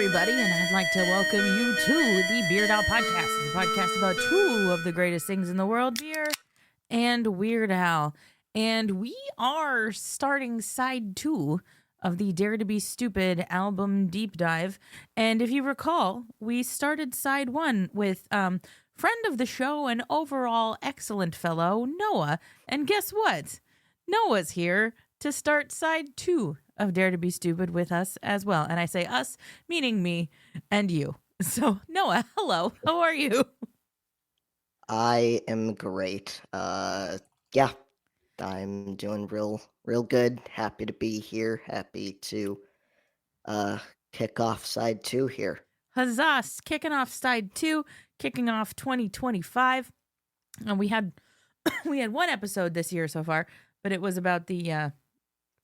everybody, and I'd like to welcome you to the Beard Owl Podcast. It's a podcast about two of the greatest things in the world, beer and Weird Al. And we are starting side 2 of the Dare to Be Stupid album deep dive. And if you recall, we started side 1 with friend of the show and overall excellent fellow, Noah. And guess what? Noah's here to start side 2 of Dare to Be Stupid with us as well. And I say us, meaning me and you. So, Noah, hello. How are you? I am great. Yeah, I'm doing real good. Happy to be here. Happy to uh kick off side 2 here. Huzzah! Kicking off side 2, kicking off 2025. And we had we had one episode this year so far, but it was about the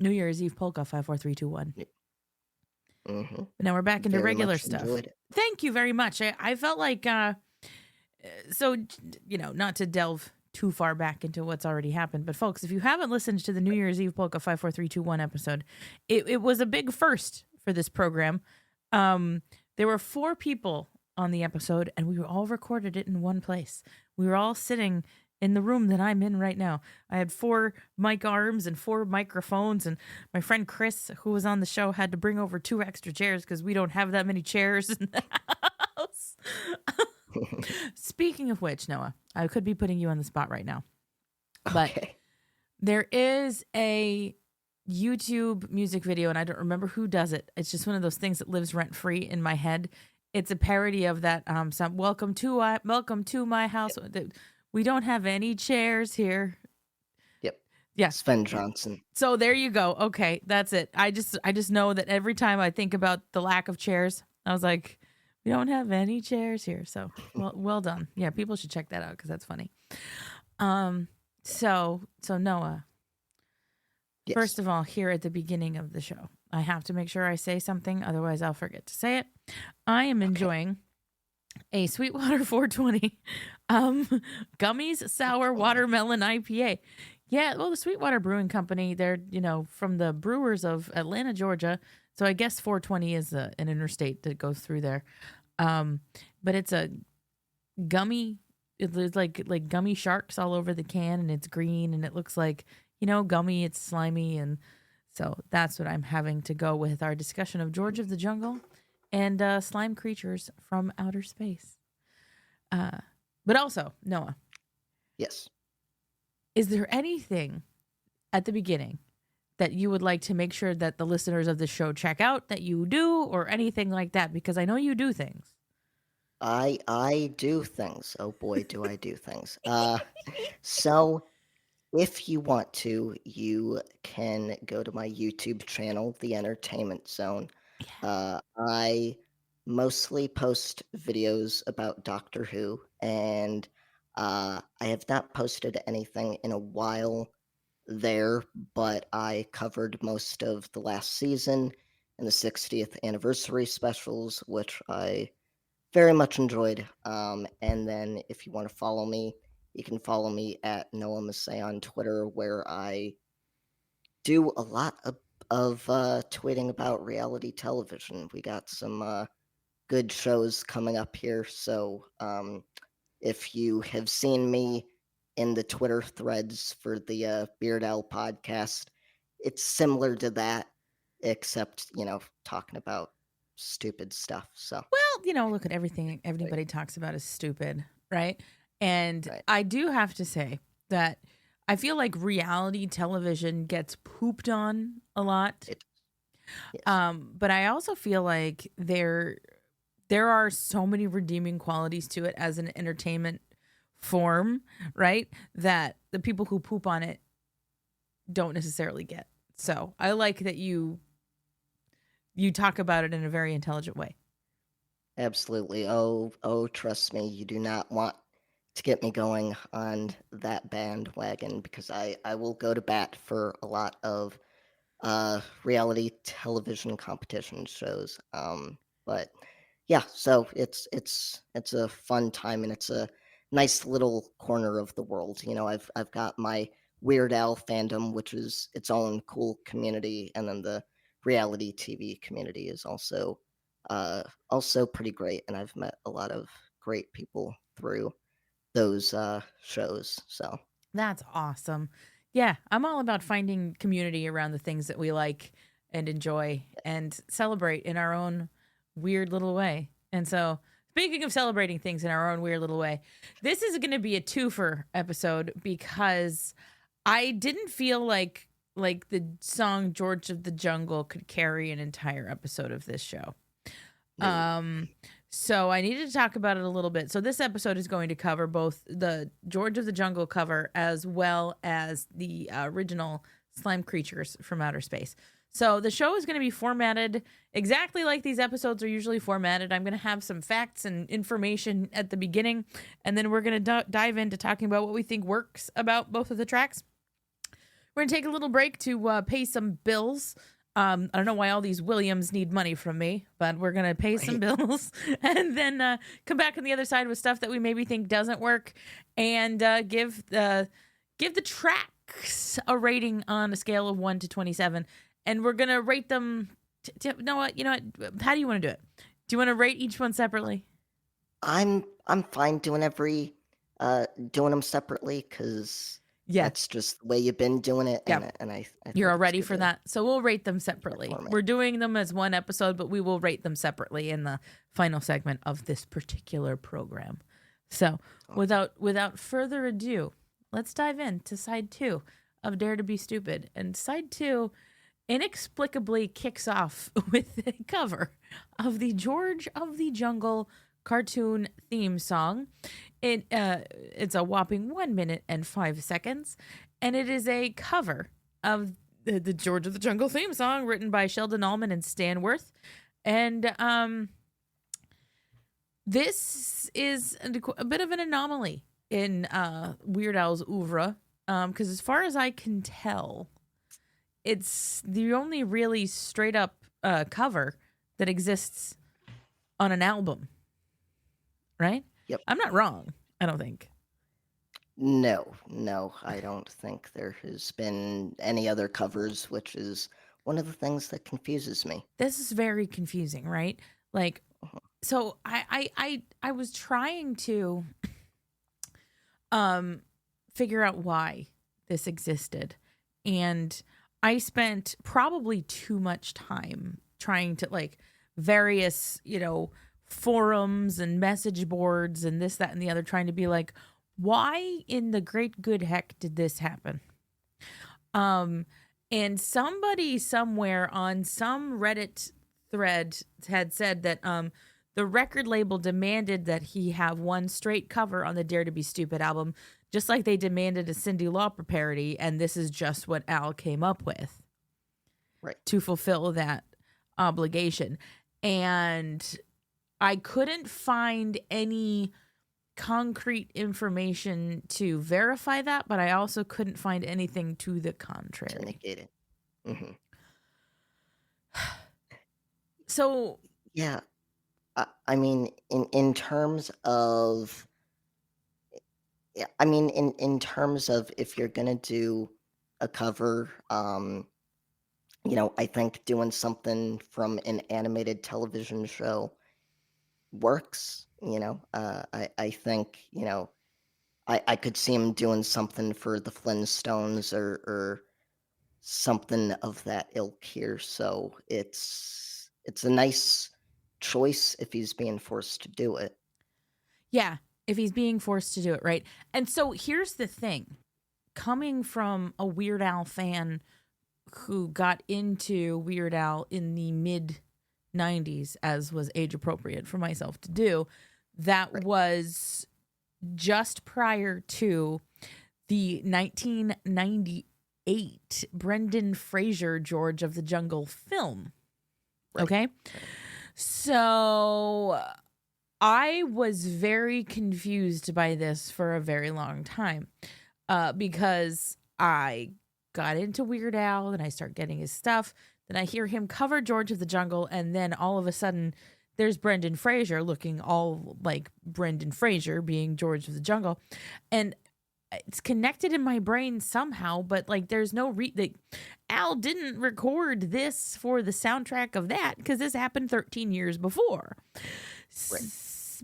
New Year's Eve polka 5 4 3 2 1. Mm-hmm. But now we're back into Very regular much stuff. enjoyed it. Thank you very much. I felt like so, not to delve too far back into what's already happened, but folks, if you haven't listened to the New Year's Eve polka 5 4 3 2 1 episode, it was a big first for this program. There were 4 people on the episode, and we all recorded it in one place. We were all sitting in the room that I'm in right now. I had 4 mic arms and 4 microphones, and my friend Chris, who was on the show, had to bring over 2 extra chairs because we don't have that many chairs in the house. Speaking of which, Noah, I could be putting you on the spot right now, but Okay. there is a YouTube music video, and I don't remember who does it. It's just one of those things that lives rent free in my head. It's a parody of that song, welcome to my house. We don't have any chairs here. Yep. Yeah. Sven Johnson. So there you go. Okay, that's it. I just know that every time I think about the lack of chairs, I was like, we don't have any chairs here. So well done. Yeah, people should check that out because that's funny. So Noah, Yes. first of all, here at the beginning of the show, I have to make sure I say something, otherwise I'll forget to say it. I am enjoying a Sweetwater 420 gummies sour watermelon IPA. Yeah, well, the Sweetwater Brewing Company, they're, from the brewers of Atlanta, Georgia. So I guess 420 is an interstate that goes through there. But it's a gummy, it's like gummy sharks all over the can, and it's green, and it looks like, gummy, it's slimy. And so that's what I'm having to go with our discussion of George of the Jungle and slime creatures from outer space. But also, Noah. Yes. Is there anything at the beginning that you would like to make sure that the listeners of the show check out that you do, or anything like that? Because I know you do things. I do things. Oh boy, do I do things. So if you want to, you can go to my YouTube channel, The Entertainment Zone. I mostly post videos about Doctor Who, and I have not posted anything in a while there, but I covered most of the last season and the 60th anniversary specials, which I very much enjoyed. And then if you want to follow me, you can follow me at Noah Massey on Twitter, where I do a lot of tweeting about reality television. We got some good shows coming up here. So if you have seen me in the Twitter threads for the Beard Owl podcast, it's similar to that, except, talking about stupid stuff. So, Well, look at everything everybody talks about is stupid, right? And right. I do have to say that I feel like reality television gets pooped on a lot. Yes. But I also feel like there are so many redeeming qualities to it as an entertainment form, right? That the people who poop on it don't necessarily get. So I like that you talk about it in a very intelligent way. Absolutely. Oh, trust me, you do not want to get me going on that bandwagon, because I will go to bat for a lot of reality television competition shows. But yeah, so it's a fun time, and it's a nice little corner of the world. I've got my Weird Al fandom, which is its own cool community, and then the reality TV community is also Also pretty great, and I've met a lot of great people through those shows. So That's awesome. Yeah, I'm all about finding community around the things that we like and enjoy and celebrate in our own weird little way. And so, speaking of celebrating things in our own weird little way, this is going to be a twofer episode because I didn't feel like the song George of the Jungle could carry an entire episode of this show. no, Um, so I needed to talk about it a little bit. So this episode is going to cover both the George of the Jungle cover as well as the original Slime Creatures from Outer Space. So the show is going to be formatted exactly like these episodes are usually formatted. I'm going to have some facts and information at the beginning, and then we're going to dive into talking about what we think works about both of the tracks. We're going to take a little break to pay some bills. I don't know why all these Williams need money from me, but we're going to pay some right. bills and then come back on the other side with stuff that we maybe think doesn't work and give the tracks a rating on a scale of 1 to 27. And we're going to rate them. You know what? How do you want to do it? Do you want to rate each one separately? I'm fine doing them separately because Yeah. that's just the way you've been doing it, Yeah. and I You're think all it's ready good for to that. So we'll rate them that separately. format. We're doing them as one episode, but we will rate them separately in the final segment of this particular program. So without further ado, let's dive into side 2 of Dare to Be Stupid. And side 2 inexplicably kicks off with a cover of the George of the Jungle cartoon theme song. It's a whopping 1 minute and 5 seconds, and it is a cover of the George of the Jungle theme song written by Sheldon Allman and Stan Worth. And this is a bit of an anomaly in Weird Al's oeuvre, because as far as I can tell, it's the only really straight up cover that exists on an album, right? Yep. I'm not wrong, I don't think. No, I don't think there has been any other covers, which is one of the things that confuses me. This is very confusing, right? Like, Mhm. so I was trying to figure out why this existed, and I spent probably too much time trying to like various forums and message boards and this, that, and the other, trying to be like, why in the great good heck did this happen? And somebody somewhere on some Reddit thread had said that the record label demanded that he have one straight cover on the Dare to Be Stupid album, just like they demanded a Cyndi Lauper parody, and this is just what Al came up with Right. to fulfill that obligation. And I couldn't find any concrete information to verify that, but I also couldn't find anything to the To contrary. negate it. Hmm. So, Yeah. I mean, in terms of, yeah, I mean, in terms of if you're gonna do a cover, I think doing something from an animated television show works. I think I could see him doing something for the Flintstones or something of that ilk here. So it's a nice choice if he's being forced to do it. yeah, if he's being forced to do it, right? And so here's the thing, coming from a Weird Al fan who got into Weird Al in the mid 90s, as was age appropriate for myself to do, that Right. was just prior to the 1998 Brendan Fraser George of the Jungle film. Right. Okay. So I was very confused by this for a very long time because I got into Weird Al and I start getting his stuff. Then I hear him cover George of the Jungle, and then all of a sudden there's Brendan Fraser looking all like Brendan Fraser being George of the Jungle. And it's connected in my brain somehow, but like there's no Al didn't record this for the soundtrack of that because this happened 13 years before. Right.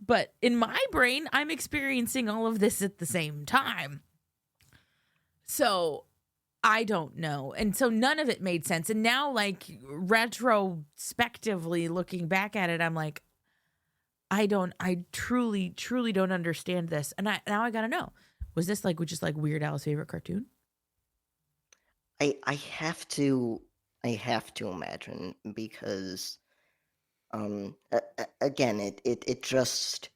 But in my brain, I'm experiencing all of this at the same time. So I don't know. And so none of it made sense. And now, like, retrospectively looking back at it, I'm like, I truly, truly don't understand this. And now I gotta know. Was this like just like Weird Al's favorite cartoon? I have to imagine because again it just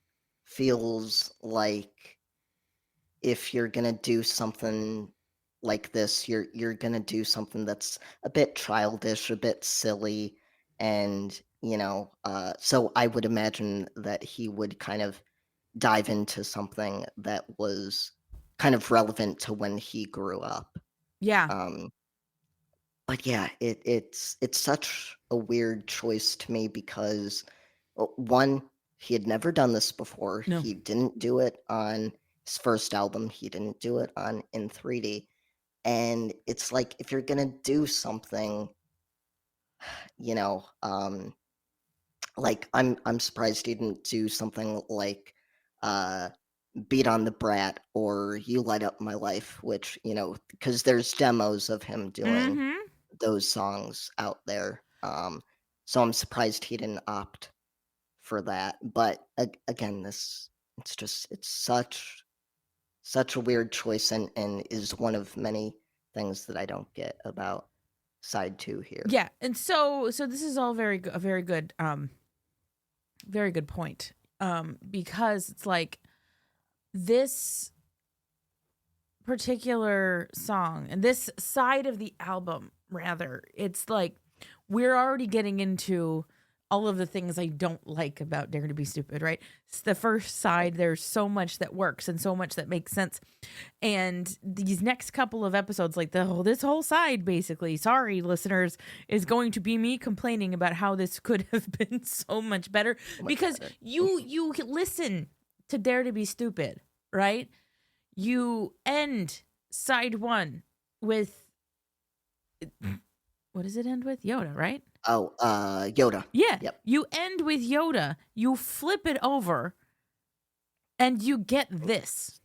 feels like if you're gonna do something like this, you're gonna do something that's a bit childish, a bit silly, and so I would imagine that he would kind of dive into something that was kind of relevant to when he grew up. Yeah. Um, but yeah, it's such a weird choice to me because one, he had never done this before. No. He didn't do it on his first album. He didn't do it on in 3D. And it's like if you're gonna do something, you know, like I'm surprised he didn't do something like uh Beat on the Brat or You Light Up My Life, which, because there's demos of him doing Mm-hmm. those songs out there. So I'm surprised he didn't opt for that. But again, it's such a weird choice and is one of many things that I don't get about side 2 here. Yeah. And so this is all a very good point. Because it's like this particular song and this side of the album, rather, it's like we're already getting into all of the things I don't like about Dare to Be Stupid, right? It's the first side, there's so much that works and so much that makes sense. And these next couple of episodes, like this whole side, basically, sorry, listeners, is going to be me complaining about how this could have been so much better So much because better. you listen to Dare to Be Stupid, right? You end side 1 with what does it end with? Yoda, right? Oh, Yoda. Yeah. Yep. You end with Yoda, you flip it over, and you get this.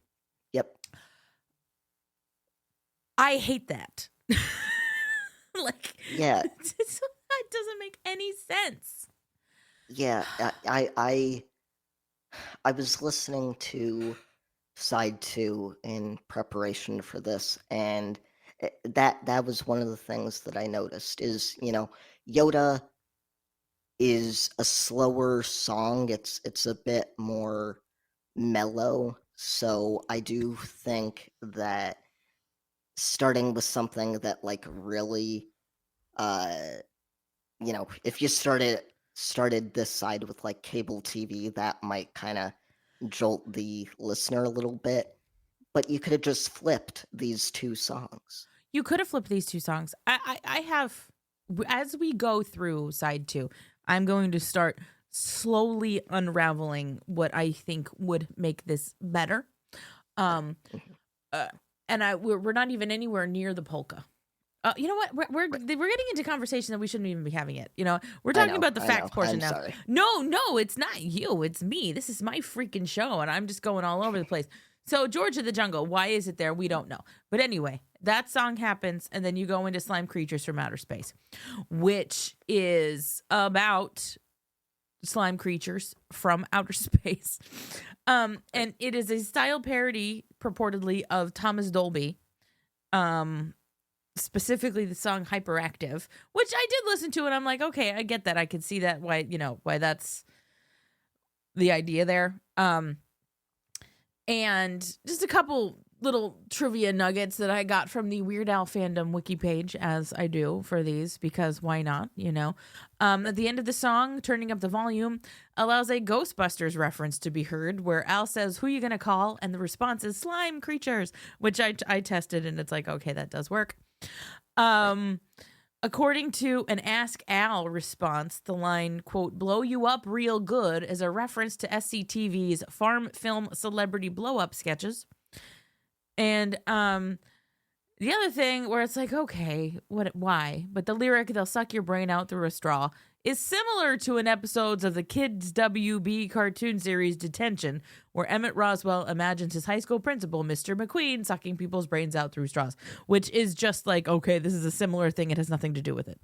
Yep. I hate that. Like, Yeah. that doesn't make any sense. Yeah. I was listening to side 2 in preparation for this, and that was one of the things that I noticed is, Yoda is a slower song. It's a bit more mellow. So I do think that starting with something that like really uh if you started this side with like cable TV, that might kind of jolt the listener a little bit. But you could have just flipped these two songs. You could have flipped these two songs. I have, as we go through side 2, I'm going to start slowly unraveling what I think would make this better. And we're not even anywhere near the polka. You know what? We're getting into conversation that we shouldn't even be having it. We're talking about the facts portion I'm now. sorry. No, it's not you. It's me. This is my freaking show, and I'm just going all over the place. So, George of the Jungle, why is it there? We don't know. But anyway, that song happens, and then you go into Slime Creatures from Outer Space, which is about slime creatures from outer space. And it is a style parody, purportedly, of Thomas Dolby. Specifically the song Hyperactive, which I did listen to, and I'm like, okay, I get that. I can see that why that's the idea there. And just a couple little trivia nuggets that I got from the Weird Al fandom wiki page, as I do for these, because why not, At the end of the song, turning up the volume allows a Ghostbusters reference to be heard, where Al says, "Who you gonna call?" And the response is "slime creatures," which I tested, and it's like, okay, that does work. According to an Ask Al response, the line, quote, "blow you up real good," is a reference to SCTV's Farm Film Celebrity Blow Up sketches. And the other thing where it's like, okay, why? But the lyric, they'll suck your brain out through a straw, is similar to an episode of the Kids WB cartoon series Detention, where Emmett Roswell imagines his high school principal, Mr. McQueen, sucking people's brains out through straws, which is just like, okay, this is a similar thing. It has nothing to do with it.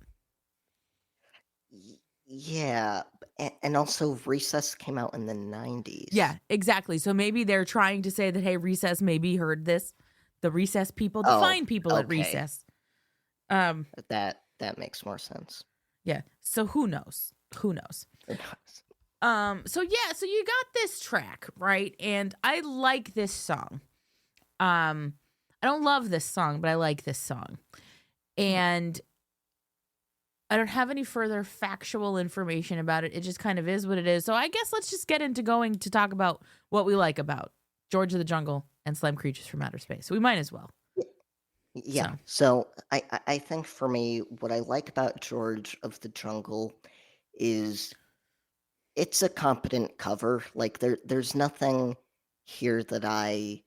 Yeah, and also Recess came out in the 90s. Yeah, exactly. So maybe they're trying to say that, hey, Recess maybe heard this. The Recess people, the fine people at okay. Recess. That makes more sense. Yeah. So who knows? Who knows? So you got this track, right? And I like this song. I don't love this song, but I like this song. And I don't have any further factual information about it. It just kind of is what it is. So I guess let's just get into going to talk about what we like about George of the Jungle and Slime Creatures from Outer Space. We might as well. Yeah. So I think for me, what I like about George of the Jungle is it's a competent cover. Like there's nothing here that I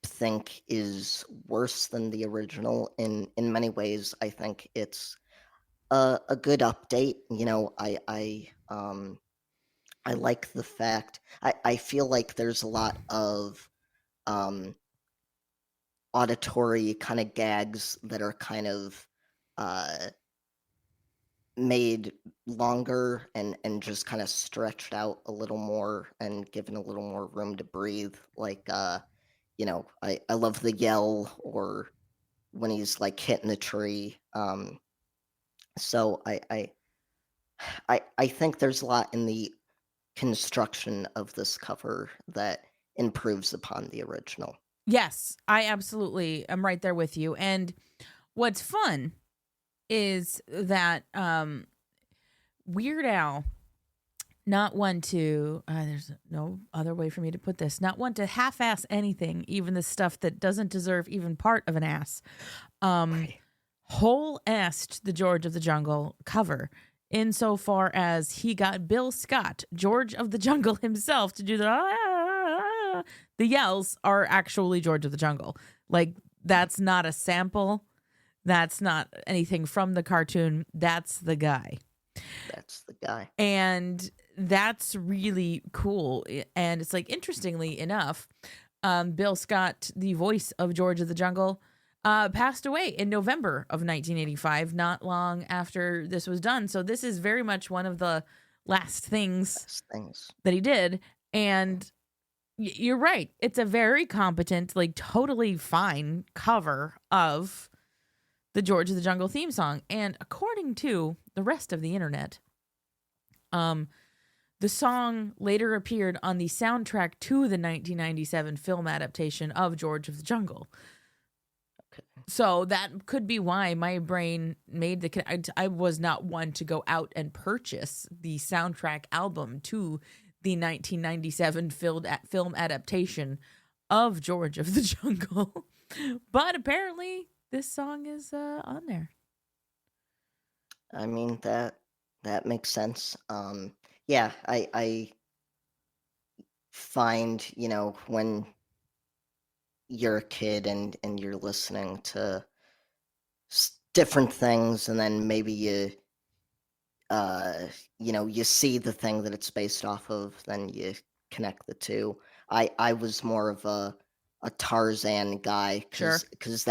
think is worse than the original. In many ways, I think it's a good update. You know, I like the fact I feel like there's a lot of auditory kind of gags that are kind of made longer and just kind of stretched out a little more and given a little more room to breathe. Like you know, I love the yell or when he's like hitting the tree. So I think there's a lot in the construction of this cover that improves upon the original. Yes, I absolutely am right there with you. And what's fun is that Weird Al, not one to, there's no other way for me to put this, not one to half-ass anything, even the stuff that doesn't deserve even part of an ass. Right. Whole-assed the George of the Jungle cover insofar as he got Bill Scott, George of the Jungle himself, to do the yells are actually George of the Jungle. Like, that's not a sample. That's not anything from the cartoon. That's the guy. That's the guy. And that's really cool. And it's like, interestingly enough, Bill Scott, the voice of George of the Jungle, passed away in November of 1985, not long after this was done. So this is very much one of the last things that he did. And you're right. It's a very competent, like totally fine cover of the George of the Jungle theme song. And according to the rest of the internet, the song later appeared on the soundtrack to the 1997 film adaptation of George of the Jungle. Okay. So that could be why my brain made I was not one to go out and purchase the soundtrack album to the 1997 film adaptation of George of the Jungle. But apparently this song is on there. I mean, that makes sense. Yeah, I find, you know, when you're a kid and you're listening to different things and then maybe you know, you see the thing that it's based off of, then you connect the two. I was more of a Tarzan guy because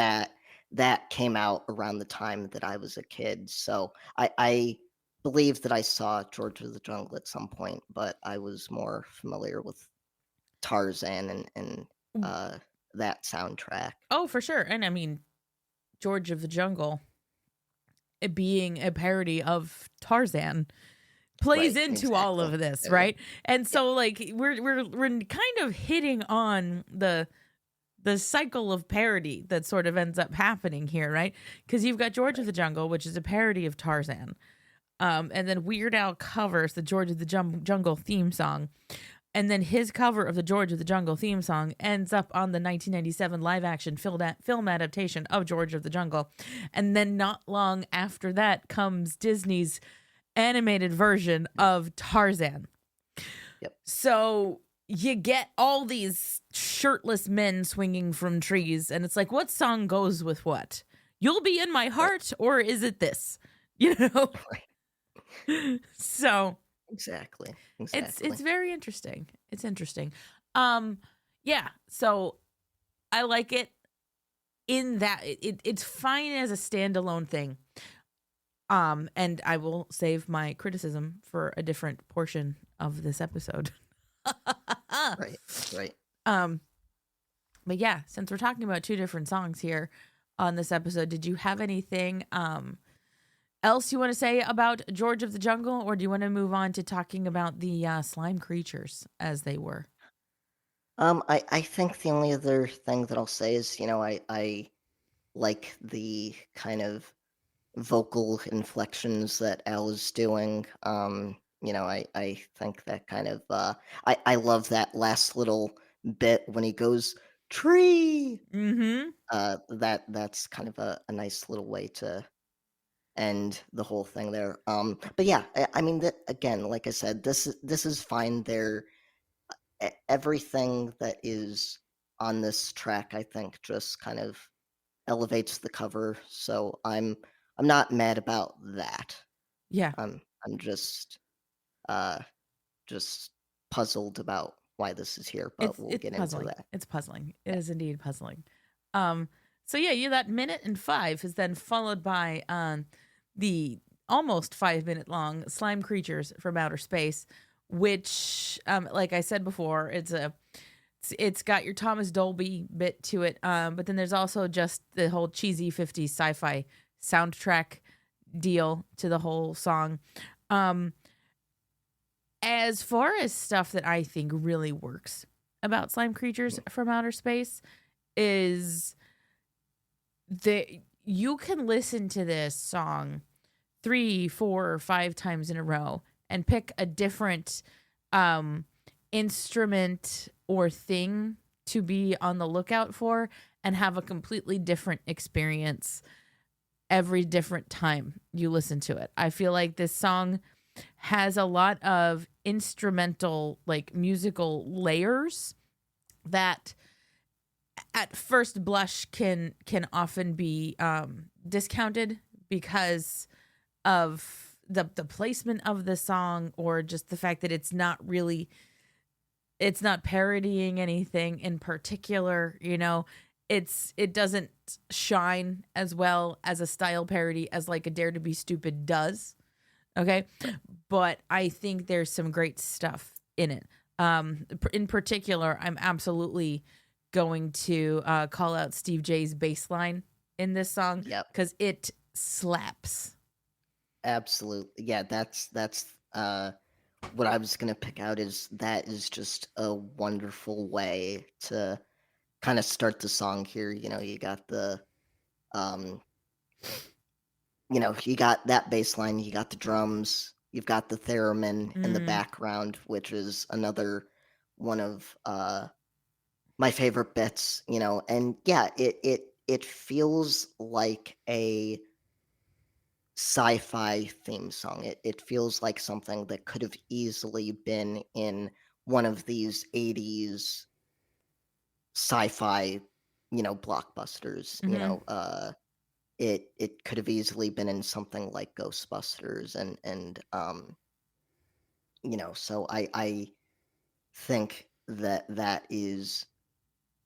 that came out around the time that I was a kid. So I believe that I saw George of the Jungle at some point, but I was more familiar with Tarzan and that soundtrack. Oh, for sure. And I mean, George of the Jungle, it being a parody of Tarzan, plays into all of this, right? And so like we're kind of hitting on the cycle of parody that sort of ends up happening here, right? Because you've got George of the Jungle, which is a parody of Tarzan. And then Weird Al covers the George of the Jungle theme song. And then his cover of the George of the Jungle theme song ends up on the 1997 live-action film adaptation of George of the Jungle. And then not long after that comes Disney's animated version of Tarzan. Yep. So you get all these shirtless men swinging from trees, and it's like, what song goes with what? You'll Be in My Right. Heart, or is it this? You know? Right. So Exactly. it's Exactly. very interesting. It's interesting. Um, yeah. So I like it in that it's fine as a standalone thing. And I will save my criticism for a different portion of this episode. Right. Right. um, but yeah, since we're talking about two different songs here on this episode, did you have anything else you want to say about George of the Jungle, or do you want to move on to talking about the slime creatures as they were? I think the only other thing that I'll say is, I like the kind of vocal inflections that Al is doing. I think that kind of I love that last little bit when he goes tree. Mm-hmm. That's kind of a nice little way to end the whole thing there. But yeah, I mean that again, like I said, this is fine. Everything that is on this track, I think, just kind of elevates the cover. So I'm not mad about that. Yeah. I'm uh just puzzled about why this is here, but we'll It's get into puzzling. that. It's puzzling. It Yeah. is indeed puzzling. Um, so yeah, you that minute and five is then followed by the almost 5 minute long slime creatures from outer space, which like I said before, it's got your Thomas Dolby bit to it. But then there's also just the whole cheesy 50s sci-fi soundtrack deal to the whole song. Um, as far as stuff that I think really works about slime creatures Mhm. from outer space is that you can listen to this song 3, 4, or 5 times in a row and pick a different um, instrument or thing to be on the lookout for and have a completely different experience every different time you listen to it. I feel like this song has a lot of instrumental, like musical layers that at first blush can often be discounted because of the placement of the song, or just the fact that it's not parodying anything in particular. It doesn't shine as well as a style parody as like a Dare to Be Stupid does. Okay. But I think there's some great stuff in it. In particular, I'm absolutely going to call out Steve J's bass line in this song Yep. because it slaps. Absolutely. Yeah, that's what I was gonna pick out is that is just a wonderful way to kind of start the song here. You got um you got that bass line, you got the drums, you've got the theremin in the Mm, background, which is another one of my favorite bits, and yeah, it feels like a sci-fi theme song. It feels like something that could have easily been in one of these 80s sci-fi, blockbusters. mm-hmm. It could have easily been in something like Ghostbusters and so I think that is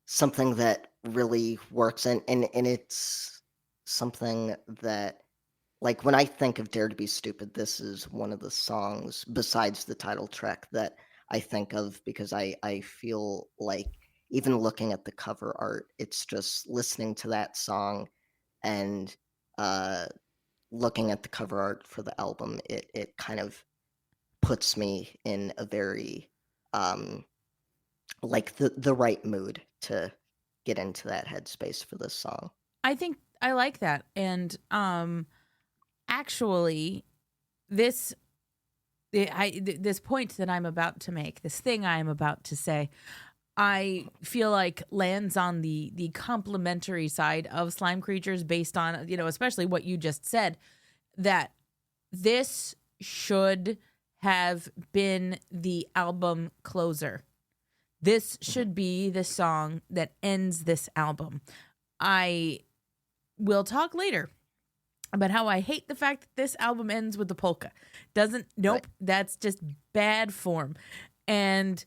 something that really works and it's something that like when I think of Dare to Be Stupid, this is one of the songs besides the title track that I think of because I feel like even looking at the cover art, it's just listening to that song and uh looking at the cover art for the album, it kind of puts me in a very um like the right mood to get into that headspace for this song. I think I like that. And actually, this this point that I'm about to make, this thing I am about to say, I feel like lands on the complementary side of slime creatures based on, especially what you just said, that this should have been the album closer. This Mhm. should be the song that ends this album. I will talk later about how I hate the fact that this album ends with the polka. Right. Nope, that's just bad form. And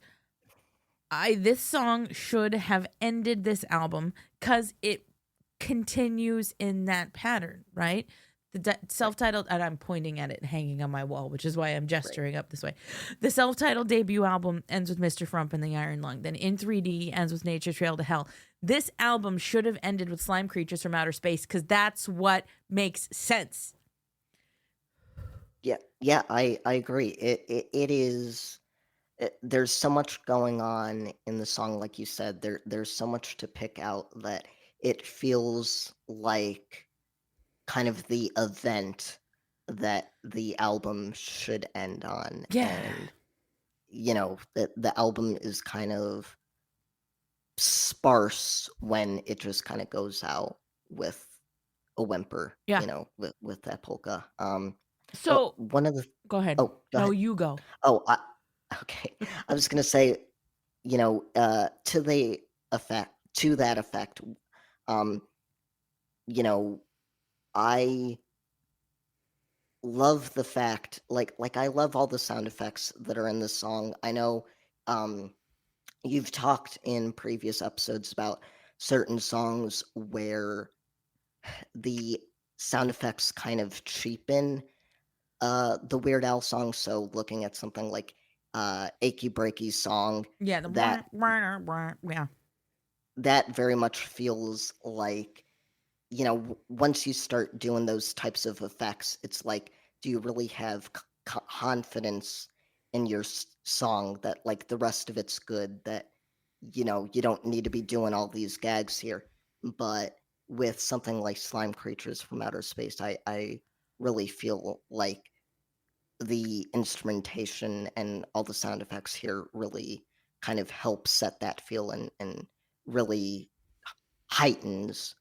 this song should have ended this album cuz it continues in that pattern, right? The Right. self-titled, and I'm pointing at it hanging on my wall, which is why I'm Right. gesturing up this way. The self-titled debut album ends with Mr. Frump and the Iron Lung. Then In 3D ends with Nature Trail to Hell. This album should have ended with Slime Creatures from Outer Space because that's what makes sense. Yeah. Yeah. I agree. It is. There's so much going on in the song, like you said. There's so much to pick out that it feels like kind of the event that the album should end on, Yeah. and the album is kind of sparse when it just kind of goes out with a whimper, Yeah. with that polka. So One of the go ahead. oh, go No, ahead. you go. Oh, okay. I was gonna say, to that effect, um, you know, I love the fact, I love all the sound effects that are in this song. I know, um, you've talked in previous episodes about certain songs where the sound effects kind of cheapen the Weird Al song. So looking at something like Achy Breaky's song, Yeah, the that yeah. that very much feels like, once you start doing those types of effects, it's like, do you really have confidence in your song that, like, the rest of it's good, that, you don't need to be doing all these gags here. But with something like Slime Creatures from Outer Space, I really feel like the instrumentation and all the sound effects here really kind of help set that feel, and really heightens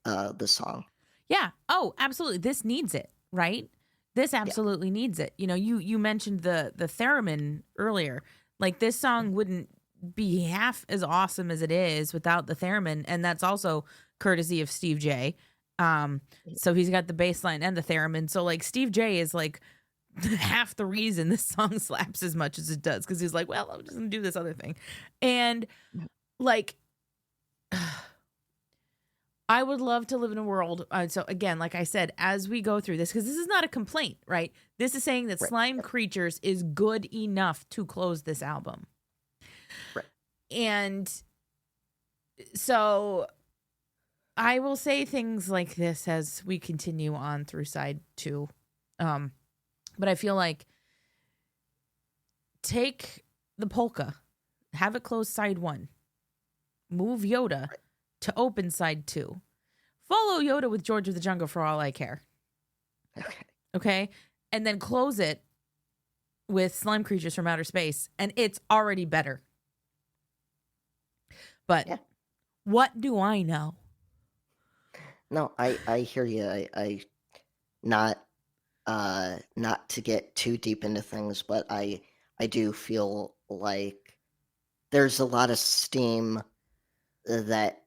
the song. Yeah. Oh, absolutely. This needs it, right? This Yeah. absolutely needs it. You mentioned the theremin earlier. Like this song wouldn't be half as awesome as it is without the theremin, and that's also courtesy of Steve J. So he's got the bass line and the theremin. So like Steve J is like half the reason this song slaps as much as it does because he's like, well, I'm just gonna do this other thing, and Mhm. like I would love to live in a world. So again, like I said, as we go through this, because this is not a complaint, right? This is saying that Right. Slime Yep. Creatures is good enough to close this album. Right. And so I will say things like this as we continue on through side two. Um, but I feel like take the polka, have it close side one, move Yoda Right. to open side two, follow Yoda with George of the Jungle for all I care. Okay. Okay. And then close it with Slime Creatures from Outer Space, and it's already better. But Yeah. what do I know? No, I hear you. I not not to get too deep into things, but I do feel like there's a lot of steam that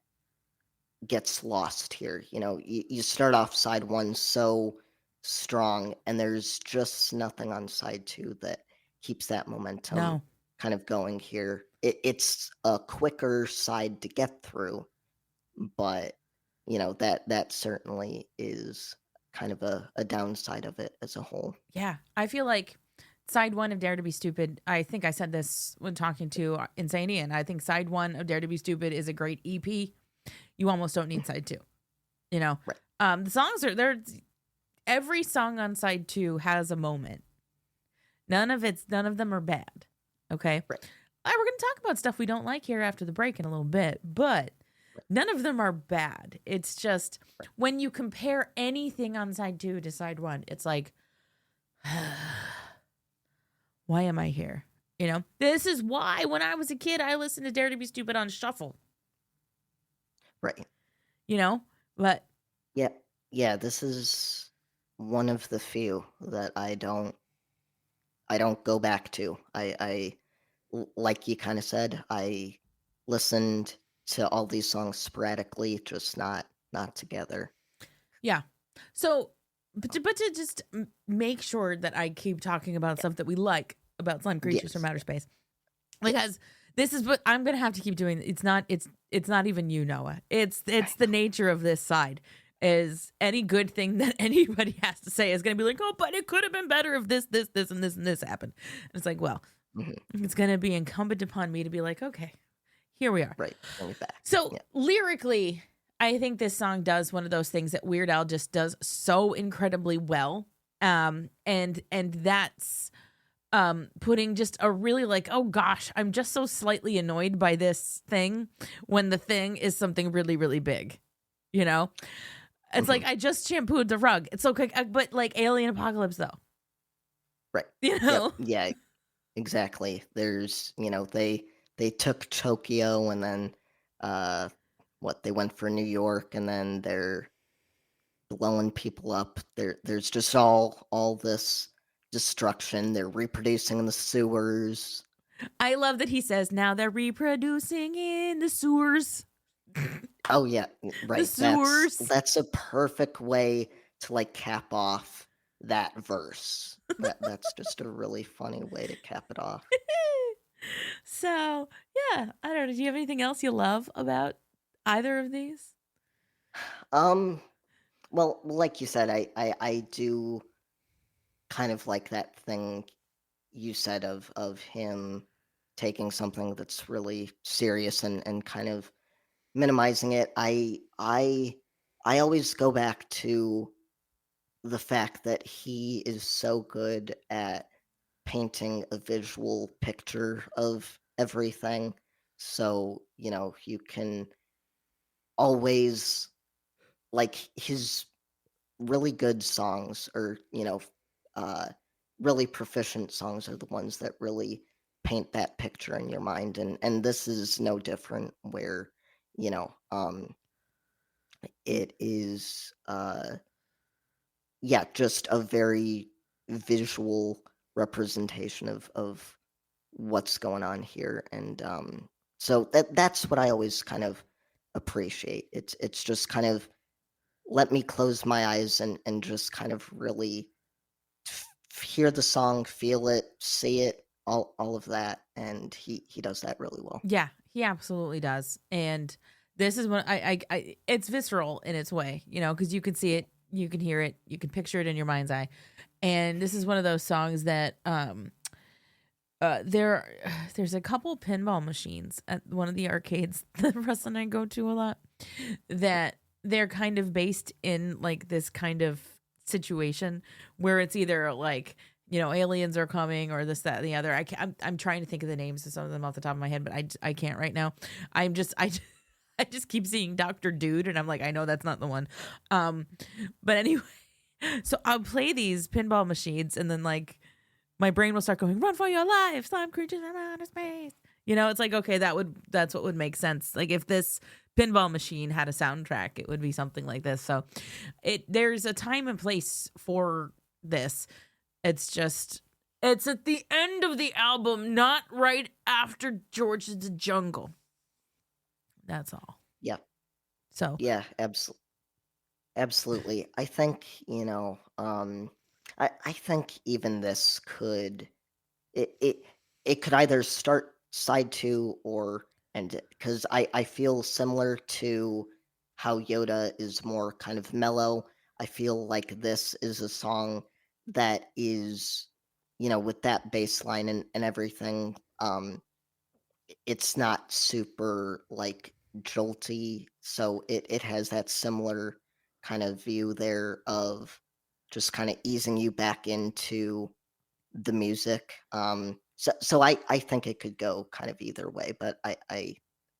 gets lost here. You start off side one so strong, and there's just nothing on side two that keeps that momentum No. kind of going here. It's a quicker side to get through, but that certainly is kind of a downside of it as a whole. Yeah. I feel like side one of Dare to Be Stupid, I think I said this when talking to Insane Ian. I think side one of Dare to Be Stupid is a great EP. You almost don't need side two. You know, Right. the songs are there. Every song on side two has a moment. None of them are bad. Okay. Right. We're going to talk about stuff we don't like here after the break in a little bit, but Right. none of them are bad. It's just Right. when you compare anything on side two to side one, it's like, why am I here? This is why when I was a kid, I listened to Dare to Be Stupid on shuffle, Right. but Yeah. Yeah, this is one of the few that I don't go back to. I like you kind of said, I listened to all these songs sporadically, just not together. Yeah. So, but to just make sure that I keep talking about Yeah. stuff that we like about Slime Creatures from Yes. Outer Space, Yes. because this is what I'm gonna have to keep doing. It's not even you, Noah. It's the nature of this side. Is any good thing that anybody has to say is gonna be like, oh, but it could have been better if this, and this happened. And it's like, well, Hmm. it's gonna be incumbent upon me to be like, okay, here we are. Right. Bring it back. So Yeah. lyrically, I think this song does one of those things that Weird Al just does so incredibly well. And that's putting just a really like, oh gosh, I'm just so slightly annoyed by this thing when the thing is something really, really big. You know? It's Hmm. like I just shampooed the rug. It's okay, but like Alien Apocalypse though. Right. You Yep. know? Yeah. Exactly. There's, they took Tokyo and then uh they went for New York and then they're blowing people up. There's just all this destruction. They're reproducing in the sewers. I love that he says now they're reproducing in the sewers. Oh yeah, The right. sewers. That's a perfect way to like cap off that verse. That's just a really funny way to cap it off. So, yeah, I don't know. Do you have anything else you love about either of these? Um, well, like you said, I do kind of like that thing you said of him taking something that's really serious and kind of minimizing it. I always go back to the fact that he is so good at painting a visual picture of everything. So, you can always like his really good songs or, uh really proficient songs are the ones that really paint that picture in your mind. And this is no different where, you know, it is yeah, just a very visual representation of what's going on here. And so that's what I always kind of appreciate. It's just kind of let me close my eyes and just kind of really hear the song, feel it, see it, all of that, and he does that really well. Yeah, he absolutely does. And this is when it's visceral in its way, because you can see it, you can hear it, you can picture it in your mind's eye. And this is one of those songs that there's a couple pinball machines at one of the arcades that Russ and I go to a lot that they're kind of based in like this kind of situation where it's either like aliens are coming or this that and the other. I'm trying to think of the names of some of them off the top of my head, but I can't right now. I just keep seeing Dr. Dude and I'm like, I know that's not the one. But anyway, so I'll play these pinball machines and then like my brain will start going, run for your life, slime creatures from outer space. It's like, okay, that's what would make sense. Like if this pinball machine had a soundtrack, it would be something like this. So there's a time and place for this. It's at the end of the album, not right after George of the Jungle. That's all. Yeah, So yeah, absolutely. I think, I think even this could it it it could either start side two or end it because I feel similar to how Yoda is more kind of mellow. I feel like this is a song that is, with that bass line and everything. It's not super like jolty, so it has that similar kind of view there of just kind of easing you back into the music. So I think it could go kind of either way, but I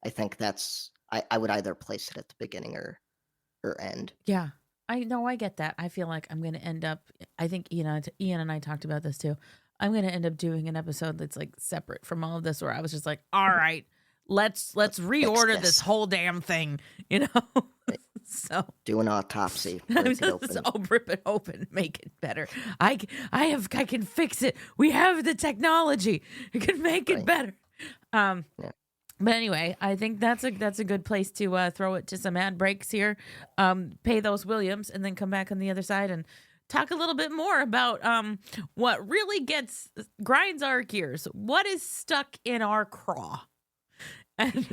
think I would either place it at the beginning or end. yeah, I know I get that. I feel like I'm going to end up, I think Ian and I talked about this too. I'm going to end up doing an episode that's like separate from all of this where I was just like, all right, let's Fix reorder this this. whole damn thing, Right. So Do an autopsy, I'm break it just, open. I'll rip it open, make it better. I can fix it. We have the technology. We can make it Right. better. Um, Yeah. but anyway, I think that's a good place to throw it to some ad breaks here. Pay those Williams, and then come back on the other side and talk a little bit more about what really grinds our gears. What is stuck in our craw? And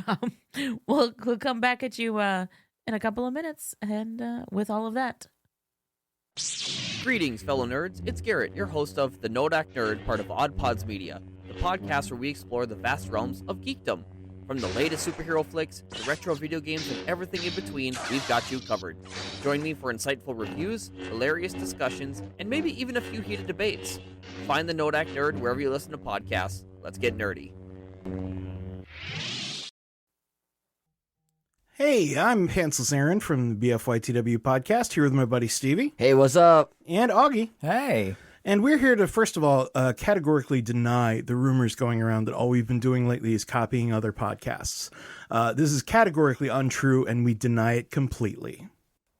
we'll come back at you in a couple of minutes, and with all of that. Greetings, fellow nerds. It's Garrett, your host of the Nodak Nerd, part of OddPods Media, the podcast where we explore the vast realms of geekdom. From the latest superhero flicks to retro video games and everything in between, we've got you covered. Join me for insightful reviews, hilarious discussions, and maybe even a few heated debates. Find the Nodak Nerd wherever you listen to podcasts. Let's get nerdy. Hey, I'm Hansel Aaron from the BFYTW podcast, here with my buddy Stevie. Hey, what's up? And Augie. Hey. And we're here to, first of all, categorically deny the rumors going around that all we've been doing lately is copying other podcasts. This is categorically untrue, and we deny it completely.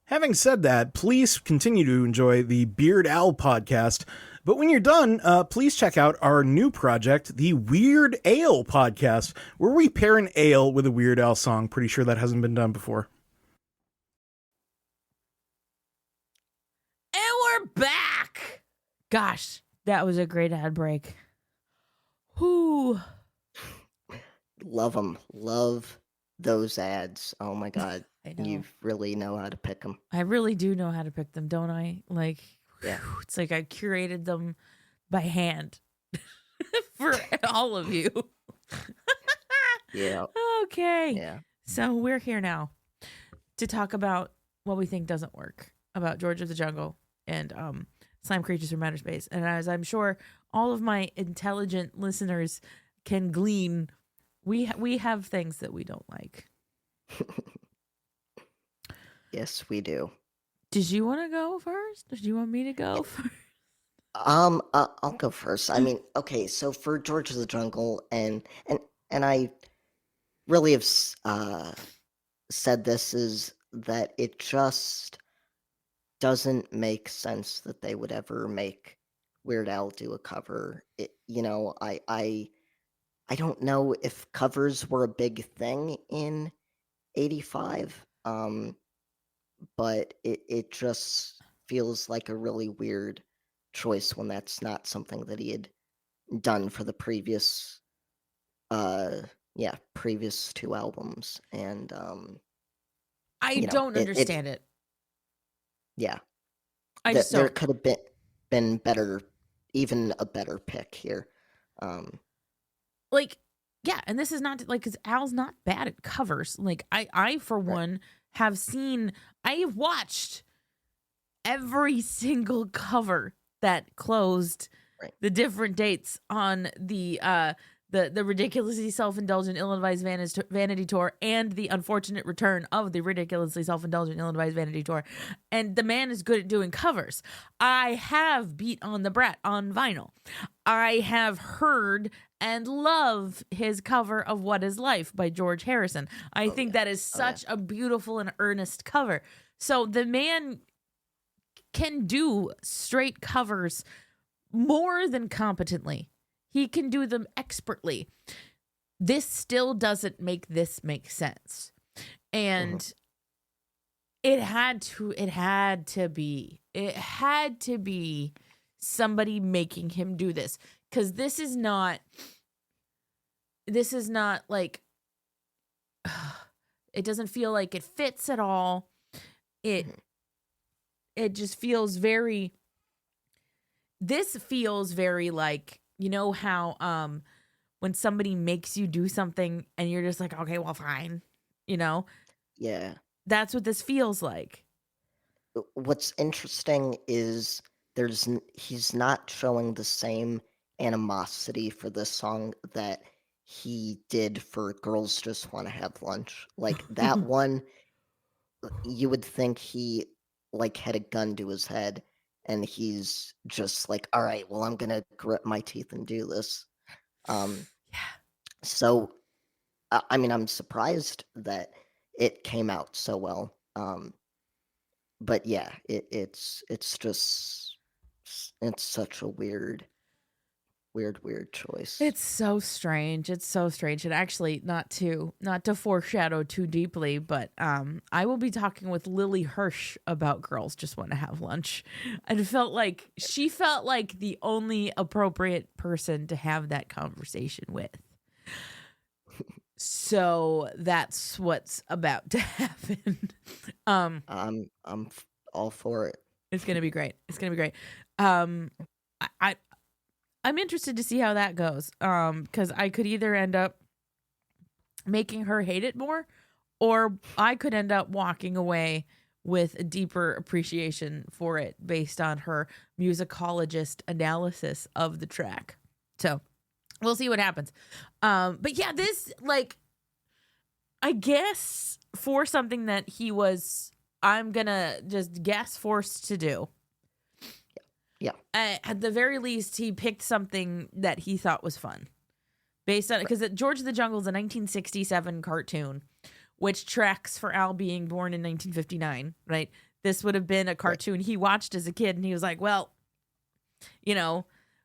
Having said that, please continue to enjoy the Beard Owl podcast. But when you're done, please check out our new project, the Weird Ale podcast, where we pair an ale with a Weird Al song. Pretty sure that hasn't been done before. And we're back. Gosh, that was a great ad break. Whoo. Love them. Love those ads. Oh my God. I know. You really know how to pick them. I really do know how to pick them, don't I? Like, Yeah. it's like I curated them by hand for all of you. Yeah. Okay. Yeah. So we're here now to talk about what we think doesn't work about George of the Jungle and Slime Creatures from Outer Space. And as I'm sure all of my intelligent listeners can glean, we have things that we don't like. Yes, we do. Did you want to go first? Did you want me to go first? I'll go first. I mean, okay, so for George of the Jungle, and I really have said this, is that it just doesn't make sense that they would ever make Weird Al do a cover. I don't know if covers were a big thing in '85, but it just feels like a really weird choice when that's not something that he had done for the previous previous two albums. And I don't understand it. Yeah. I just There don't. could have been better, even a better pick here. Like, yeah, and this is not like, because Al's not bad at covers. Like, I for one I've watched every single cover that closed the different dates on the ridiculously self-indulgent ill-advised vanity tour and the unfortunate return of the ridiculously self-indulgent ill-advised vanity tour. And the man is good at doing covers. I have Beat on the Brat on vinyl. I have heard and love his cover of What Is Life by George Harrison. I think that is such a beautiful and earnest cover. So the man can do straight covers more than competently. He can do them expertly. This still doesn't make this make sense. And it had to be somebody making him do this, because this is not like, it doesn't feel like it fits at all. It just feels very, this feels very like, you know how when somebody makes you do something and you're just like, okay, well, fine, Yeah. That's what this feels like. What's interesting is he's not showing the same animosity for this song that he did for Girls Just Want to Have Lunch. Like, that one, you would think he like had a gun to his head, and he's just like, all right, well, I'm gonna grit my teeth and do this. So I mean, I'm surprised that it came out so well. But yeah, it's such a weird weird choice. It's so strange. It's so strange. And actually, not to foreshadow too deeply, but I will be talking with Lily Hirsch about Girls Just Want to Have Lunch. And she felt like the only appropriate person to have that conversation with. So that's what's about to happen. I'm all for it. It's gonna be great. It's gonna be great. Um, I'm interested to see how that goes. Because I could either end up making her hate it more, or I could end up walking away with a deeper appreciation for it based on her musicologist analysis of the track. So we'll see what happens. But yeah, this, like, I guess for something that I'm gonna just guess, forced to do. Yeah. At the very least, he picked something that he thought was fun. Based on, because George of the Jungle is a 1967 cartoon, which tracks for Al being born in 1959, right? This would have been a cartoon he watched as a kid, and he was like, well,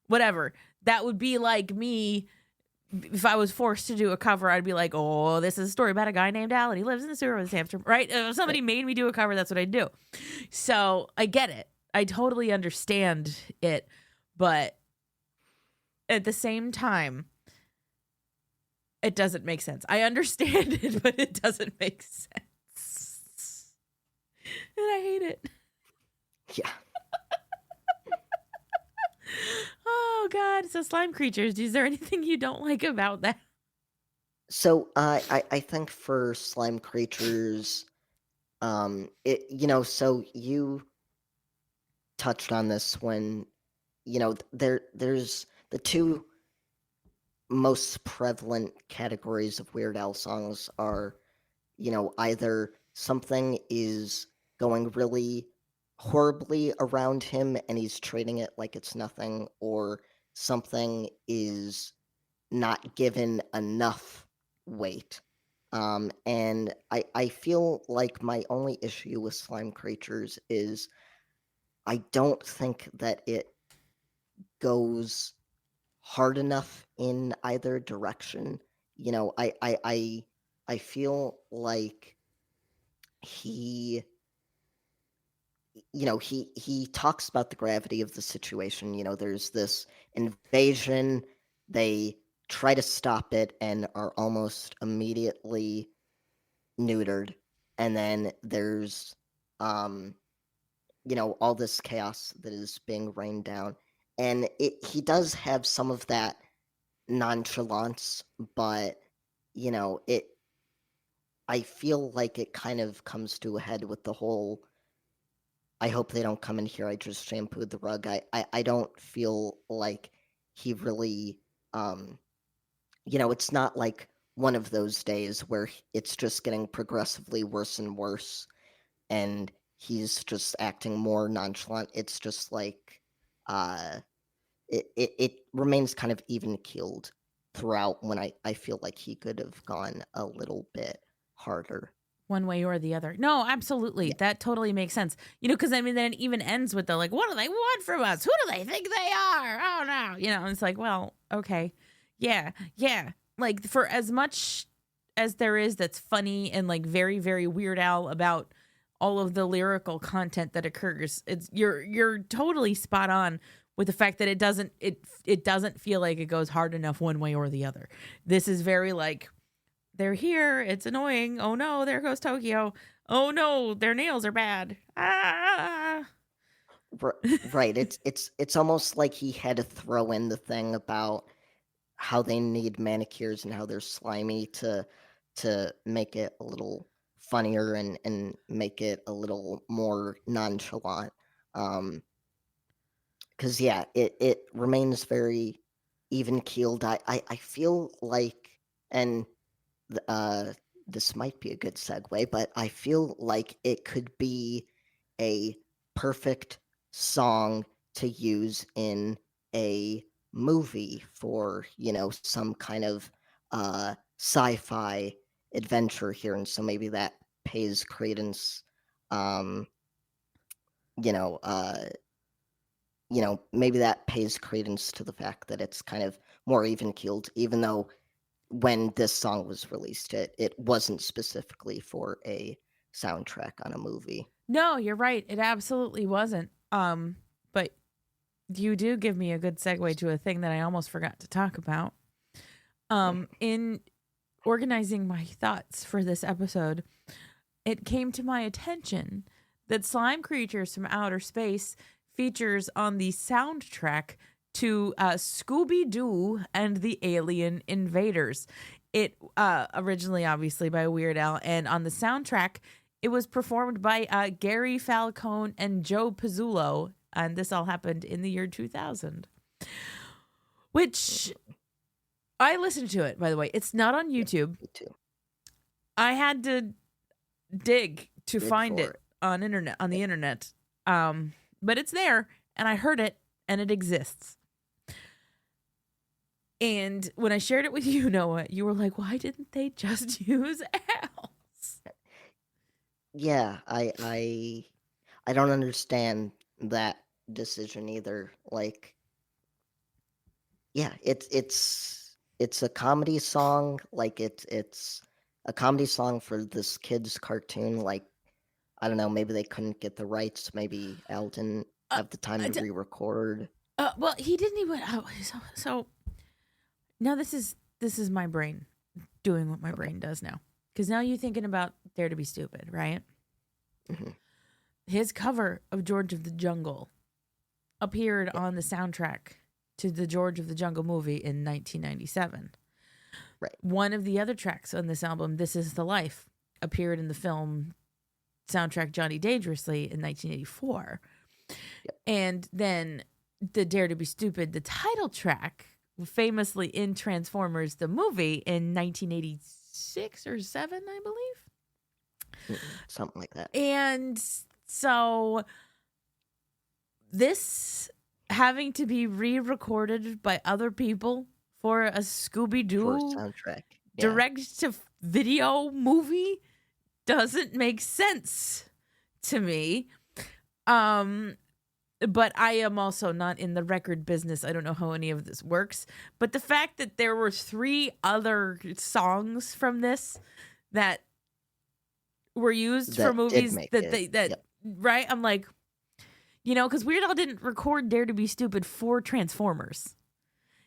whatever. That would be like me, if I was forced to do a cover, I'd be like, oh, this is a story about a guy named Al, and he lives in the sewer with his hamster, right? If somebody made me do a cover, that's what I'd do. So I get it. I totally understand it, but at the same time, it doesn't make sense. I understand it, but it doesn't make sense. And I hate it. Yeah. Oh, God. So slime creatures, is there anything you don't like about that? So I think for slime creatures, so you touched on this when, there's the two most prevalent categories of Weird Al songs are, either something is going really horribly around him and he's treating it like it's nothing, or something is not given enough weight. And I feel like my only issue with slime creatures is I don't think that it goes hard enough in either direction. I feel like he he talks about the gravity of the situation. There's this invasion, they try to stop it and are almost immediately neutered, and then there's all this chaos that is being rained down, and he does have some of that nonchalance, but it I feel like it kind of comes to a head with the whole I hope they don't come in here, I just shampooed the rug. I don't feel like he really it's not like one of those days where it's just getting progressively worse and worse and he's just acting more nonchalant. It's just like it remains kind of even keeled throughout when I feel like he could have gone a little bit harder. One way or the other. No, absolutely. Yeah. That totally makes sense. Because then it even ends with the, like, what do they want from us? Who do they think they are? Oh, no. And it's like, well, okay. Yeah. Like, for as much as there is that's funny and, like, very, very Weird Al about all of the lyrical content that occurs, you're totally spot on with the fact that it doesn't feel like it goes hard enough one way or the other. This is very, like, they're here. It's annoying. Oh no, there goes Tokyo. Oh no, their nails are bad. Ah. Right. It's almost like he had to throw in the thing about how they need manicures and how they're slimy to make it a little funnier and make it a little more nonchalant. Because it remains very even keeled. I feel like, and this might be a good segue, but I feel like it could be a perfect song to use in a movie for, some kind of sci-fi adventure here. And so maybe that pays credence, um, you know, uh, maybe that pays credence to the fact that it's kind of more even keeled, even though when this song was released, it wasn't specifically for a soundtrack on a movie. No, you're right. It absolutely wasn't. But you do give me a good segue to a thing that I almost forgot to talk about. In organizing my thoughts for this episode, it came to my attention that Slime Creatures from Outer Space features on the soundtrack to Scooby-Doo and the Alien Invaders. It originally, obviously, by Weird Al, and on the soundtrack, it was performed by Gary Falcone and Joe Pizzullo, and this all happened in the year 2000. Which I listened to it, by the way. It's not on YouTube. Me too. I had to dig to Dig find for it on the internet. But it's there, and I heard it, and it exists. And when I shared it with you, Noah, you were like, "Why didn't they just use Al's?" Yeah, I don't understand that decision either. Like, yeah, it's a comedy song. Like it's a comedy song for this kid's cartoon. Like, I don't know, maybe they couldn't get the rights. Maybe Al didn't have the time to re-record. Well, he didn't even. So now this is my brain doing what my brain does now. Because now you're thinking about Dare to Be Stupid, right? Mm-hmm. His cover of George of the Jungle appeared on the soundtrack to the George of the Jungle movie in 1997. Right. One of the other tracks on this album, This Is the Life, appeared in the film soundtrack Johnny Dangerously in 1984. Yep. And then the Dare to Be Stupid, the title track, famously in Transformers the movie in 1986 or 7, I believe. Something like that. And so this having to be re-recorded by other people for a For a Scooby-Doo soundtrack. Yeah. direct-to-video movie doesn't make sense to me. But I am also not in the record business. I don't know how any of this works. But the fact that there were 3 other songs from this that were used That for did movies make that it, they yep. right? I'm like, because Weird Al didn't record Dare to Be Stupid for Transformers.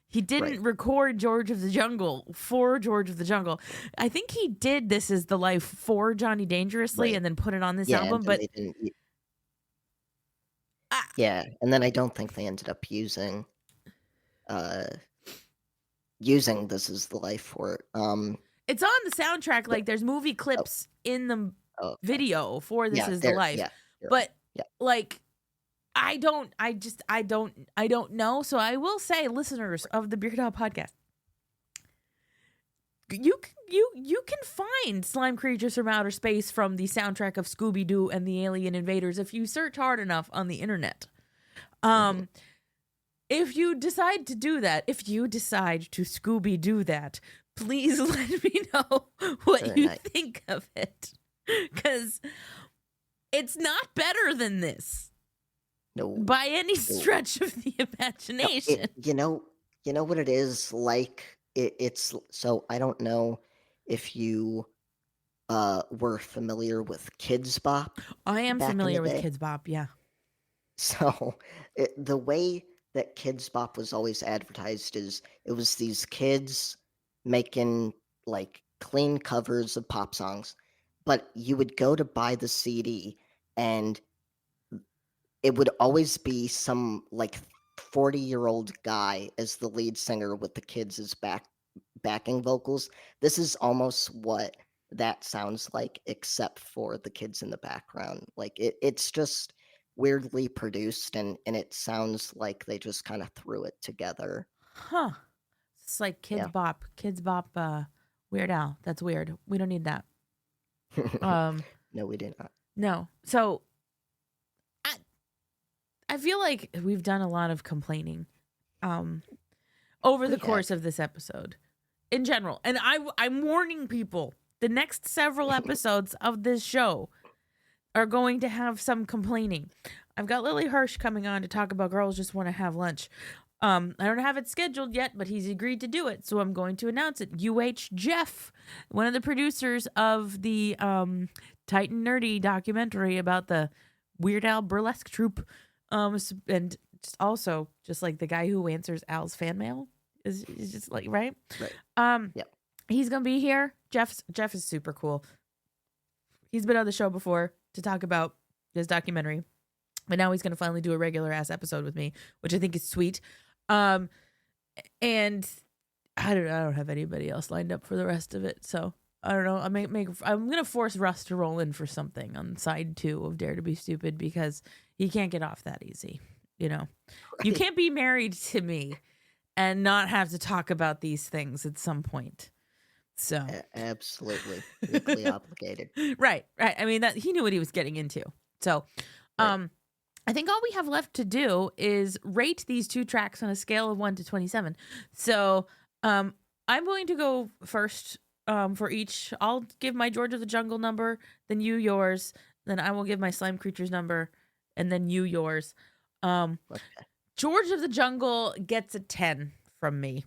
He didn't record George of the Jungle for George of the Jungle. I think he did This Is the Life for Johnny Dangerously and then put it on this album. And But they didn't, and then I don't think they ended up using This Is the Life for it. it's on the soundtrack. Like there's movie clips in the video for This Is the Life. Yeah, but like I don't know. So I will say, listeners of the Beard Out podcast, you can find Slime Creatures from Outer Space from the soundtrack of Scooby-Doo and the Alien Invaders if you search hard enough on the internet. If you decide to do that, if you decide to Scooby-Doo that, please let me know what you think of it. Because it's not better than this. No. By any stretch of the imagination. No, you know what it is like? It's so I don't know if you were familiar with Kids Bop. I am familiar with Kids Bop, yeah. So the way that Kids Bop was always advertised is it was these kids making like clean covers of pop songs, but you would go to buy the CD and it would always be some like 40-year-old guy as the lead singer with the kids as backing vocals. This is almost what that sounds like, except for the kids in the background. Like it's just weirdly produced and it sounds like they just kind of threw it together. Huh. It's like Kids Bop. Kids Bop Weird Al. That's weird. We don't need that. No, we did not. No. So I feel like we've done a lot of complaining over the course of this episode in general. And I'm warning people, the next several episodes of this show are going to have some complaining. I've got Lily Hirsch coming on to talk about Girls Just Want to Have Lunch. I don't have it scheduled yet, but he's agreed to do it, so I'm going to announce it. Jeff, one of the producers of the Titan Nerdy documentary about the Weird Al burlesque troupe, and also just like the guy who answers Al's fan mail is just like right. Yep. He's gonna be here. Jeff is super cool. He's been on the show before to talk about his documentary, but now he's gonna finally do a regular ass episode with me, which I think is sweet. And I don't have anybody else lined up for the rest of it, so I don't know. I'm gonna force Russ to roll in for something on side 2 of Dare to Be Stupid because he can't get off that easy. You know, you can't be married to me and not have to talk about these things at some point. So absolutely legally obligated. Right. I mean that he knew what he was getting into. So, Right. I think all we have left to do is rate these 2 tracks on a scale of 1 to 27. So, I'm going to go first for each. I'll give my George of the Jungle number, then you yours, then I will give my Slime Creatures number, and then you yours. Okay. George of the Jungle gets a 10 from me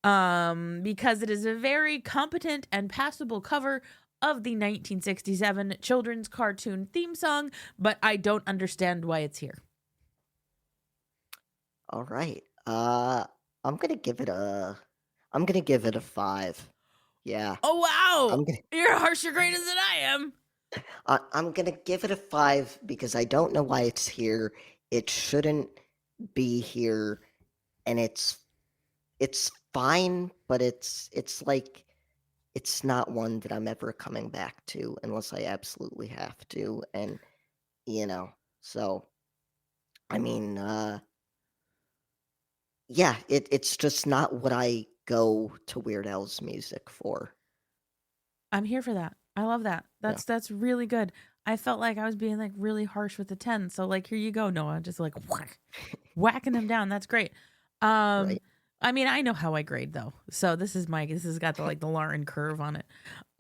because it is a very competent and passable cover of the 1967 children's cartoon theme song, but I don't understand why it's here. All right. I'm gonna give it a 5. Yeah. Oh, wow. I'm gonna You're harsher grader than I am. I'm gonna give it a 5 because I don't know why it's here. It shouldn't be here, and it's fine, but it's like it's not one that I'm ever coming back to unless I absolutely have to, and so I mean, yeah, it's just not what I go to Weird Al's music for. I'm here for that. I love that. That's really good. I felt like I was being like really harsh with the 10. So like, here you go, Noah. Just like whacking them down. That's great. Right. I mean, I know how I grade though. So this has got the Lauren curve on it.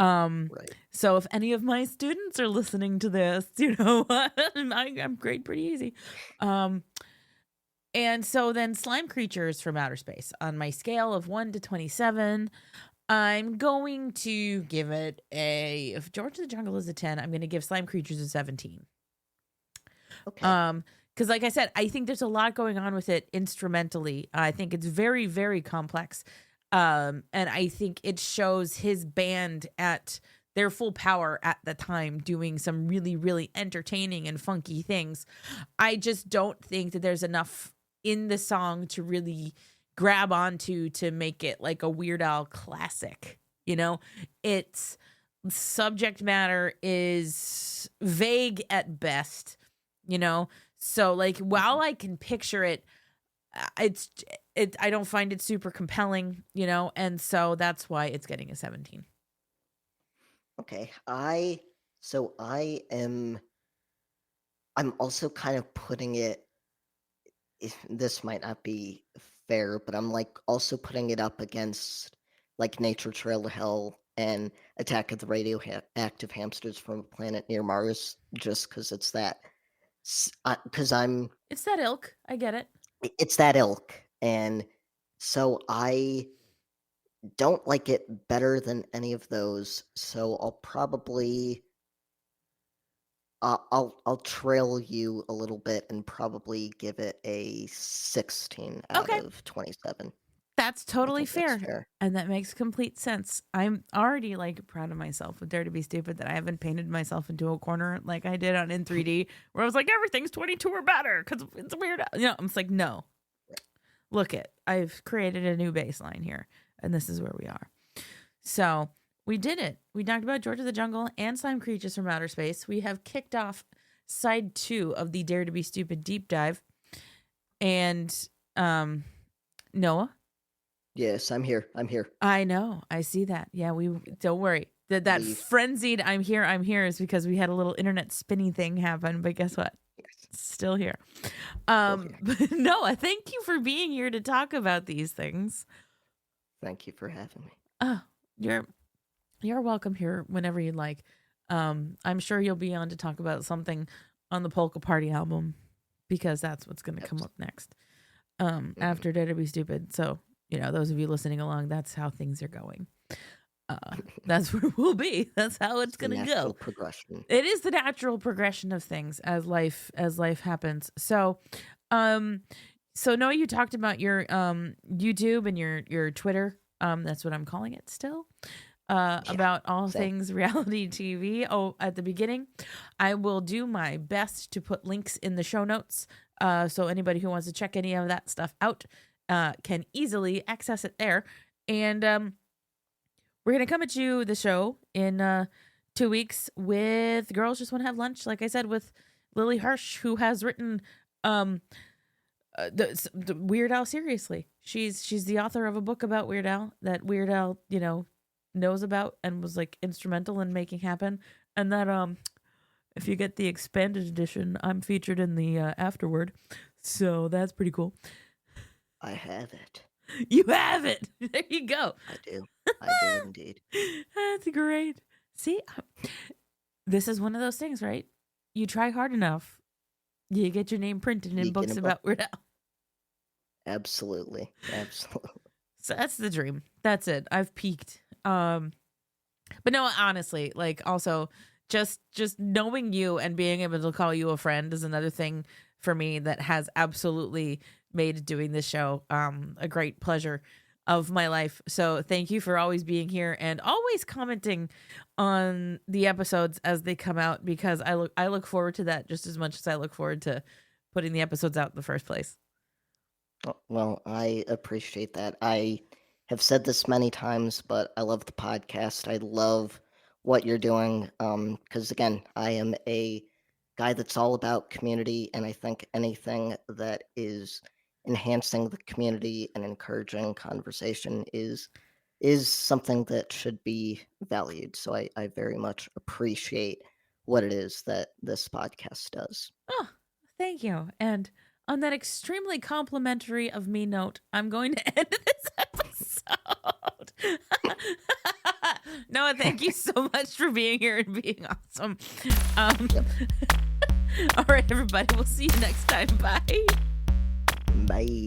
Right. So if any of my students are listening to this, I'm grade pretty easy. And so then Slime Creatures from Outer Space on my scale of 1 to 27. I'm going to give it if George of the Jungle is a 10, I'm going to give Slime Creatures a 17. Okay. Because like I said, I think there's a lot going on with it instrumentally. I think it's very, very complex. And I think it shows his band at their full power at the time, doing some really, really entertaining and funky things. I just don't think that there's enough in the song to really grab onto to make it like a Weird Al classic. Its subject matter is vague at best, so like while I can picture it, I don't find it super compelling, and so that's why it's getting a 17. Okay. I'm also kind of putting it, this might not be fair, but I'm like also putting it up against like Nature Trail to Hell and Attack of the Radioactive Hamsters from a Planet Near Mars, just because it's that. Because It's that ilk. I get it. it's that ilk, and so I don't like it better than any of those. So I'll probably I'll trail you a little bit and probably give it a 16 out Okay. of 27. That's totally I think that's fair. fair. And that makes complete sense. I'm already like proud of myself with Dare to Be Stupid that I haven't painted myself into a corner like I did on In 3D, where I was like, everything's 22 or better because it's weird. I'm just like, no. Look I've created a new baseline here, and this is where we are. So we did it. We talked about George of the Jungle and Slime Creatures from Outer Space. We have kicked off side 2 of the Dare to Be Stupid deep dive. And Noah? Yes, I'm here. I know. I see that. Yeah, we don't worry. That Leave. frenzied I'm here is because we had a little internet spinny thing happen, but guess what? It's still here. But Noah, thank you for being here to talk about these things. Thank you for having me. Oh, you're welcome here whenever you'd like. I'm sure you'll be on to talk about something on the Polka Party album because that's what's going to come up next after Dare to Be Stupid. So, those of you listening along, that's how things are going. That's where we'll be. That's how it's going to go. Progression. It is the natural progression of things as life happens. So, Noah, you talked about your YouTube and your Twitter. That's what I'm calling it still. About all things reality TV. Oh, at the beginning, I will do my best to put links in the show notes. So anybody who wants to check any of that stuff out can easily access it there. And we're going to come at you, the show, in 2 weeks with Girls Just Want to Have Lunch, like I said, with Lily Hirsch, who has written the Weird Al Seriously. She's the author of a book about Weird Al that Weird Al, knows about and was like instrumental in making happen. And that if you get the expanded edition, I'm featured in the afterword. So that's pretty cool. I have it. You have it. There you go. I do indeed. That's great. See, this is one of those things, right? You try hard enough, you get your name printed in books about Weird Al. Absolutely. So that's the dream. That's it. I've peaked. But no, honestly, like also just knowing you and being able to call you a friend is another thing for me that has absolutely made doing this show a great pleasure of my life. So thank you for always being here and always commenting on the episodes as they come out, because I look forward to that just as much as I look forward to putting the episodes out in the first place. Well, I appreciate that. I have said this many times, but I love the podcast. I love what you're doing because, again, I am a guy that's all about community, and I think anything that is enhancing the community and encouraging conversation is something that should be valued. So I very much appreciate what it is that this podcast does. Oh, thank you. And on that extremely complimentary of me note, I'm going to end this episode. Noah, thank you so much for being here and being awesome. All right, everybody. We'll see you next time. Bye. Bye.